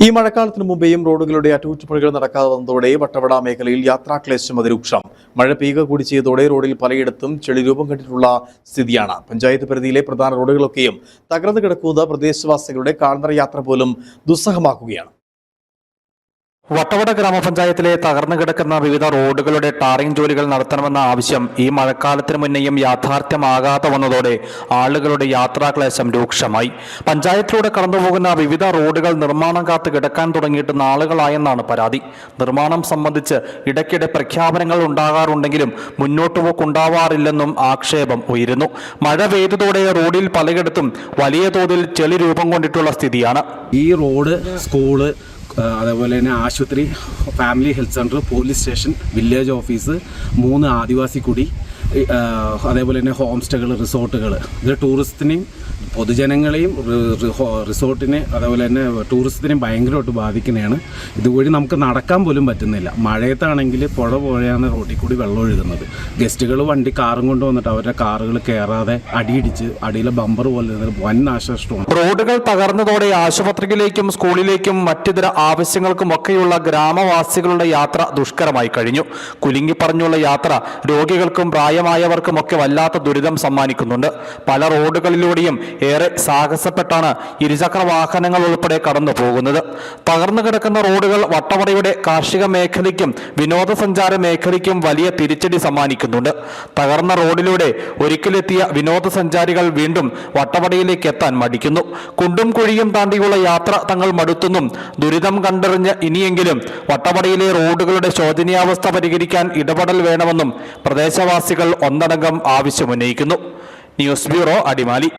ഈ മഴക്കാലത്തിന് മുമ്പേയും റോഡുകളുടെ അറ്റകുറ്റപ്പണികൾ നടക്കാതെ വന്നതോടെ വട്ടവട മേഖലയിൽ യാത്രാക്ലേശം അതിരൂക്ഷം. മഴ പെയ്യുക കൂടി ചെയ്തതോടെ റോഡിൽ പലയിടത്തും ചെളി രൂപം കണ്ടിട്ടുള്ള സ്ഥിതിയാണ്. പഞ്ചായത്ത് പരിധിയിലെ പ്രധാന റോഡുകളൊക്കെയും തകർന്നു കിടക്കുന്ന പ്രദേശവാസികളുടെ കാൽനട യാത്ര പോലും ദുസ്സഹമാക്കുകയാണ്. വട്ടവട ഗ്രാമപഞ്ചായത്തിലെ തകർന്നു കിടക്കുന്ന വിവിധ റോഡുകളുടെ ടാറിംഗ് ജോലികൾ നടത്തണമെന്ന ആവശ്യം ഈ മഴക്കാലത്തിന് മുന്നേയും യാഥാർത്ഥ്യമാകാതെ വന്നതോടെ ആളുകളുടെ യാത്രാക്ലേശം രൂക്ഷമായി. പഞ്ചായത്തിലൂടെ കടന്നുപോകുന്ന വിവിധ റോഡുകൾ നിർമ്മാണം കാത്ത് കിടക്കാൻ തുടങ്ങിയിട്ട് നാളുകളായെന്നാണ് പരാതി. നിർമ്മാണം സംബന്ധിച്ച് ഇടയ്ക്കിടെ പ്രഖ്യാപനങ്ങൾ ഉണ്ടാകാറുണ്ടെങ്കിലും മുന്നോട്ടുപോക്കുണ്ടാവാറില്ലെന്നും ആക്ഷേപം ഉയരുന്നു. മഴ പെയ്തതോടെ റോഡിൽ പലയിടത്തും വലിയ തോതിൽ ചെളി രൂപം കൊണ്ടിട്ടുള്ള സ്ഥിതിയാണ്. ഈ റോഡ്, സ്കൂള്, അതേപോലെ തന്നെ ആശുപത്രി, family health centre, police station, village office, 3 ആദിവാസി കുടി, അതേപോലെ തന്നെ ഹോം സ്റ്റേകൾ, റിസോർട്ടുകൾ, ഇത് ടൂറിസത്തിനെയും പൊതുജനങ്ങളെയും റിസോർട്ടിനെ അതേപോലെ തന്നെ ടൂറിസത്തിനെയും ഭയങ്കരമായിട്ട് ബാധിക്കുന്നതാണ്. ഇതുവഴി നമുക്ക് നടക്കാൻ പോലും പറ്റുന്നില്ല. മഴയത്താണെങ്കിൽ പുഴയാണ് റോഡിൽ കൂടി വെള്ളം ഒഴുകുന്നത്. ഗസ്റ്റുകൾ കാറും കൊണ്ട് വന്നിട്ട് അവരുടെ കാറുകൾ കയറാതെ അടിയിടിച്ച് അടിയിലെ ബമ്പർ പോലെ വൻ നാശനഷ്ടമാണ്. റോഡുകൾ തകർന്നതോടെ ആശുപത്രിയിലേക്കും സ്കൂളിലേക്കും മറ്റിതര ആവശ്യങ്ങൾക്കുമൊക്കെയുള്ള ഗ്രാമവാസികളുടെ യാത്ര ദുഷ്കരമായി കഴിഞ്ഞു. കുലുങ്ങി പറഞ്ഞുള്ള യാത്ര രോഗികൾക്കും പ്രായമായവർക്കുമൊക്കെ വല്ലാത്ത ദുരിതം സമ്മാനിക്കുന്നുണ്ട്. പല റോഡുകളിലൂടെയും ഏറെ സാഹസപ്പെട്ടാണ് ഇരുചക്ര വാഹനങ്ങൾ ഉൾപ്പെടെ കടന്നു പോകുന്നത്. തകർന്നു കിടക്കുന്ന റോഡുകൾ വട്ടവടയുടെ കാർഷിക മേഖലയ്ക്കും വിനോദസഞ്ചാര മേഖലയ്ക്കും വലിയ തിരിച്ചടി സമ്മാനിക്കുന്നുണ്ട്. തകർന്ന റോഡിലൂടെ ഒരിക്കലെത്തിയ വിനോദസഞ്ചാരികൾ വീണ്ടും വട്ടവടയിലേക്ക് എത്താൻ മടിക്കുന്നു. കുണ്ടും കുഴിയും താണ്ടിയുള്ള യാത്ര തങ്ങൾ മടുത്തെന്നും ദുരിതം കണ്ടറിഞ്ഞ് ഇനിയെങ്കിലും വട്ടവടയിലെ റോഡുകളുടെ ശോചനീയാവസ്ഥ പരിഹരിക്കാൻ ഇടപെടൽ വേണമെന്നും പ്രദേശവാസികൾ ഒന്നടങ്കം ആവശ്യമുന്നയിക്കുന്നു. News bureau, Adimali.